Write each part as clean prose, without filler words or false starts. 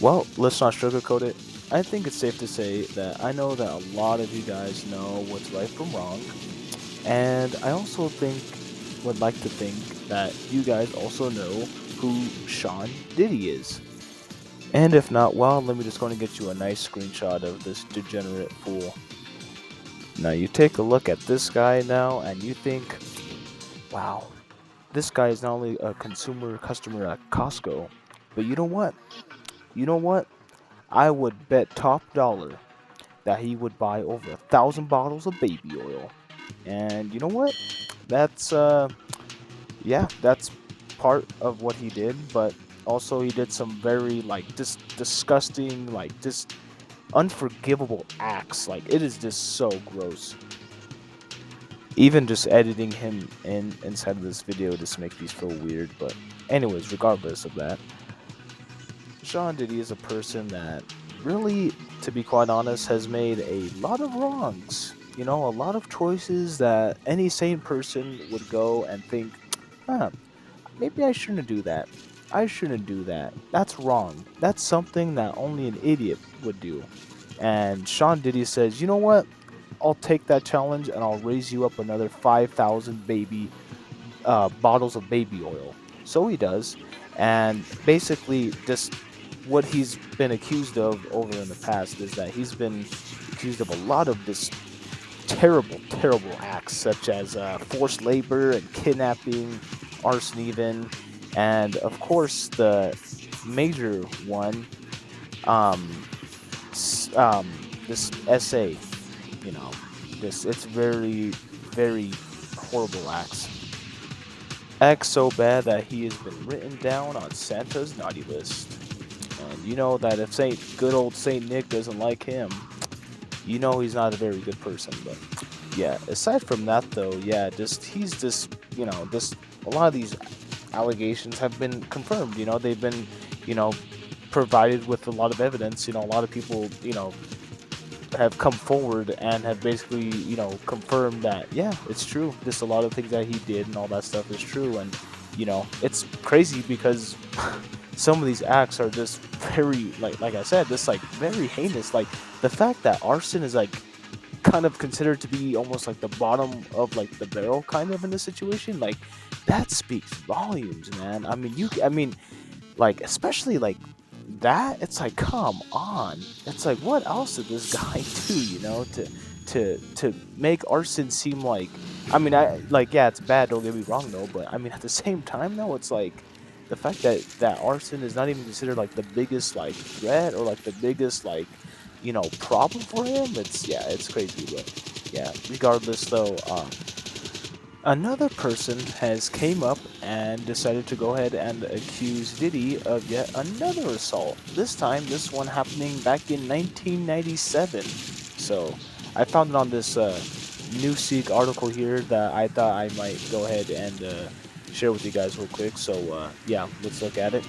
Well, let's not sugarcoat it. I think it's safe to say that I know that a lot of you guys know what's right from wrong, and I also would like to think that you guys also know who Sean Diddy is. And if not, well, let me just go and get you a nice screenshot of this degenerate fool. Now you take a look at this guy now, and you think, wow, this guy is not only a consumer customer at Costco, but you know what? You know what? I would bet top dollar that he would buy over 1,000 bottles of baby oil. And you know what? That's yeah, that's part of what he did, but also he did some very like disgusting, like just unforgivable acts. Like it is just so gross. Even just editing him inside of this video just makes me feel weird. But anyways, regardless of that, Sean Diddy is a person that really, to be quite honest, has made a lot of wrongs. You know, a lot of choices that any sane person would go and think, huh, maybe I shouldn't do that. I shouldn't do that. That's wrong. That's something that only an idiot would do. And Sean Diddy says, you know what? I'll take that challenge and I'll raise you up another 5,000 baby bottles of baby oil. So he does, and basically, just what he's been accused of over in the past is that he's been accused of a lot of this terrible, terrible acts, such as forced labor and kidnapping, arson, even, and of course the major one, um, this essay. You know, this it's very, very horrible acts. Acts so bad that he has been written down on Santa's naughty list. And you know that if good old Saint Nick doesn't like him, you know he's not a very good person. But yeah, aside from that though, yeah, just he's just just a lot of these allegations have been confirmed. You know, they've been you know provided with a lot of evidence. You know, a lot of people have come forward and have basically, confirmed that, yeah, it's true. Just a lot of things that he did and all that stuff is true. And, it's crazy because some of these acts are just very, like I said, just like very heinous. Like the fact that arson is like kind of considered to be almost like the bottom of like the barrel kind of in this situation, like that speaks volumes, man. I mean, like especially like that, it's like, come on. It's like, what else did this guy do, to make arson seem like, I like, yeah, it's bad, don't get me wrong though, but I mean at the same time though, it's like the fact that arson is not even considered like the biggest like threat or like the biggest like problem for him. It's, yeah, it's crazy. But yeah, regardless though, another person has came up and decided to go ahead and accuse Diddy of yet another assault. This time, this one happening back in 1997. So, I found it on this Newsseek article here that I thought I might go ahead and share with you guys real quick. So, yeah, let's look at it.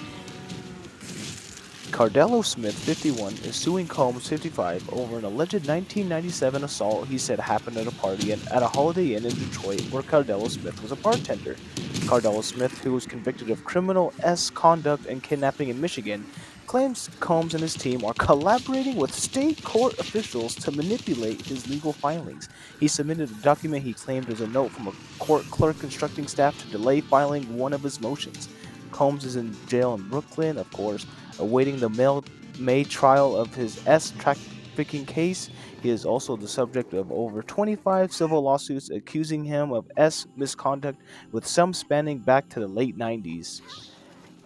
Cardello Smith, 51, is suing Combs, 55, over an alleged 1997 assault he said happened at a party at a Holiday Inn in Detroit where Cardello Smith was a bartender. Cardello Smith, who was convicted of criminal conduct and kidnapping in Michigan, claims Combs and his team are collaborating with state court officials to manipulate his legal filings. He submitted a document he claimed was a note from a court clerk instructing staff to delay filing one of his motions. Combs is in jail in Brooklyn, of course, awaiting the May trial of his trafficking case. He is also the subject of over 25 civil lawsuits accusing him of misconduct, with some spanning back to the late 90s.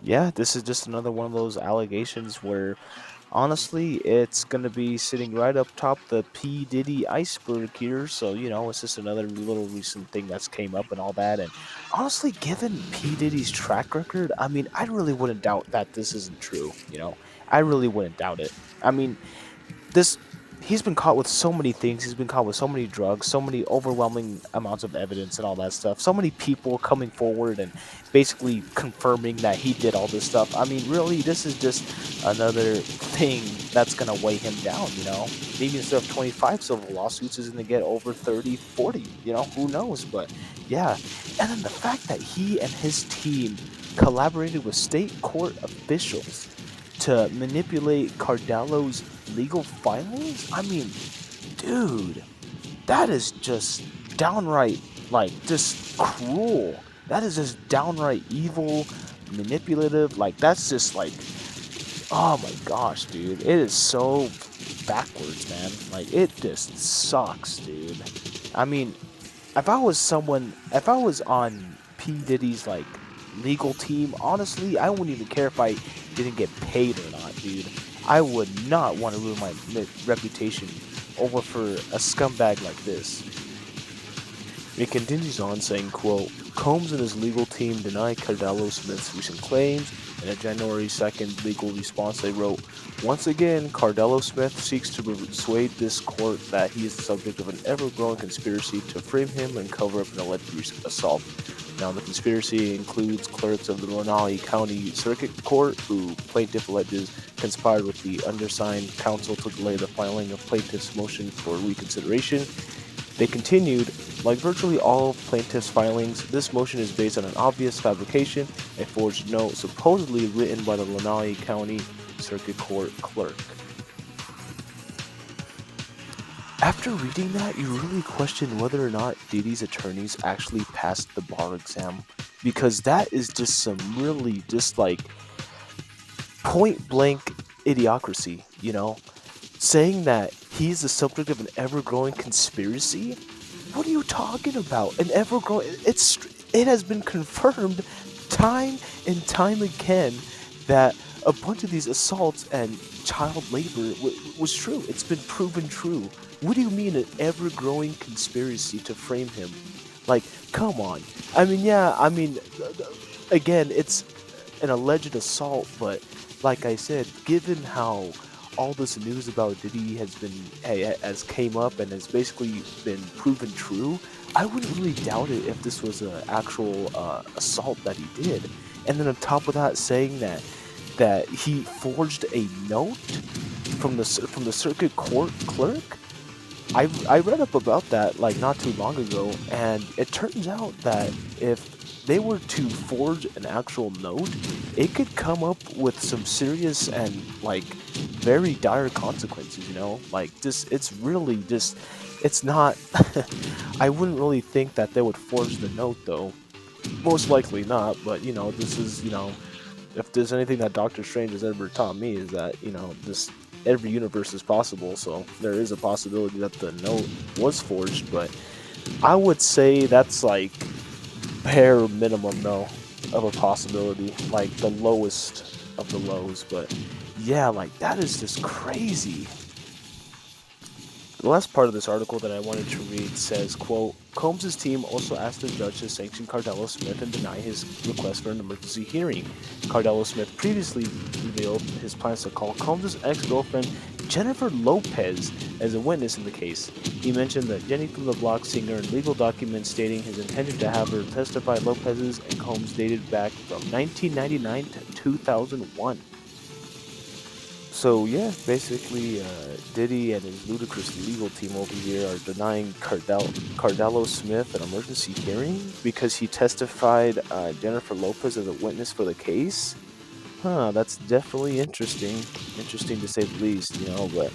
Yeah, this is just another one of those allegations where honestly it's going to be sitting right up top the P. Diddy iceberg here. So, it's just another little recent thing that's came up and all that. And honestly, given P. Diddy's track record, I really wouldn't doubt that this isn't true. I really wouldn't doubt it. I mean, this he's been caught with so many things. He's been caught with so many drugs, so many overwhelming amounts of evidence and all that stuff. So many people coming forward and basically confirming that he did all this stuff. Really, this is just another thing that's going to weigh him down. Maybe instead of 25 civil lawsuits, is going to get over 30, 40, who knows? But yeah. And then the fact that he and his team collaborated with state court officials. to manipulate Cardello's legal filings? I mean, dude, that is just downright, like, just cruel. That is just downright evil, manipulative. Like, that's just like, oh my gosh, dude. It is so backwards, man. Like, it just sucks, dude. I mean, if I was on P. Diddy's, like, legal team, honestly, I wouldn't even care if I didn't get paid or not, dude. I would not want to ruin my reputation over for a scumbag like this. It continues on saying, quote, Combs and his legal team deny Cardello Smith's recent claims. In a January 2nd legal response, they wrote, once again, Cardello Smith seeks to persuade this court that he is the subject of an ever-growing conspiracy to frame him and cover up an alleged assault. Now, the conspiracy includes clerks of the Lanai County Circuit Court, who plaintiff alleges conspired with the undersigned counsel to delay the filing of plaintiff's motion for reconsideration. They continued, like virtually all plaintiff's filings, this motion is based on an obvious fabrication, a forged note supposedly written by the Lanai County Circuit Court clerk. After reading that, you really question whether or not Diddy's attorneys actually passed the bar exam, because that is just some really just like point blank idiocracy, you know? Saying that he's the subject of an ever-growing conspiracy? What are you talking about? An ever-growing... It has been confirmed time and time again that a bunch of these assaults and child labor was true. It's been proven true. What do you mean an ever-growing conspiracy to frame him? Like, come on. I mean, yeah, again, it's an alleged assault, but like I said, given how all this news about Diddy has came up and has basically been proven true, I wouldn't really doubt it if this was an actual assault that he did. And then on top of that, saying that he forged a note from the circuit court clerk. I read up about that like not too long ago, and it turns out that if they were to forge an actual note, it could come up with some serious and like very dire consequences, you know? Like it's really just it's not I wouldn't really think that they would forge the note though. Most likely not, but you know, this is, you know, if there's anything that Doctor Strange has ever taught me is that, you know, this every universe is possible, so there is a possibility that the note was forged, but I would say that's like bare minimum though of a possibility, like the lowest of the lows. But yeah, like that is just crazy. The last part of this article that I wanted to read says, quote, Combs' team also asked the judge to sanction Cardello Smith and deny his request for an emergency hearing. Cardello Smith previously revealed his plans to call Combs' ex-girlfriend Jennifer Lopez as a witness in the case. He mentioned that Jenny from the Block singer in legal documents stating his intention to have her testify. Lopez's and Combs dated back from 1999 to 2001. So yeah, basically, Diddy and his ludicrous legal team over here are denying Cardello Smith an emergency hearing because he testified Jennifer Lopez as a witness for the case. Huh, that's definitely interesting. Interesting to say the least, you know, but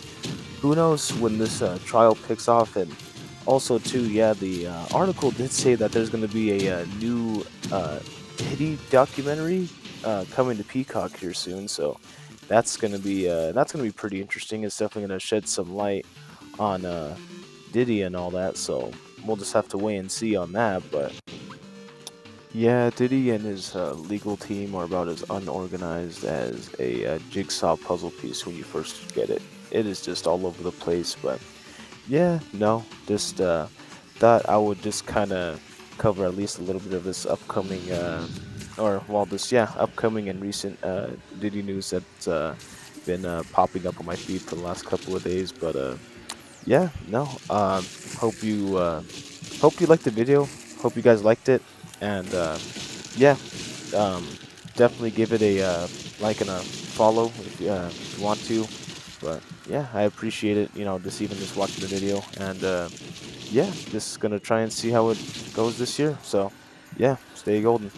who knows when this trial picks off. And also, too, yeah, the article did say that there's going to be a new Diddy documentary coming to Peacock here soon, so that's gonna be pretty interesting. It's definitely gonna shed some light on Diddy and all that. So we'll just have to wait and see on that. But yeah, Diddy and his legal team are about as unorganized as a jigsaw puzzle piece when you first get it. It is just all over the place. But yeah, no, just thought I would just kind of cover at least a little bit of this upcoming upcoming and recent Diddy news that's been popping up on my feed for the last couple of days. But yeah, no, hope you liked the video. Hope you guys liked it, and yeah, um, definitely give it a like and a follow if you want to. But yeah, I appreciate it. You know, just watching the video, and yeah, just gonna try and see how it goes this year. So yeah, stay golden.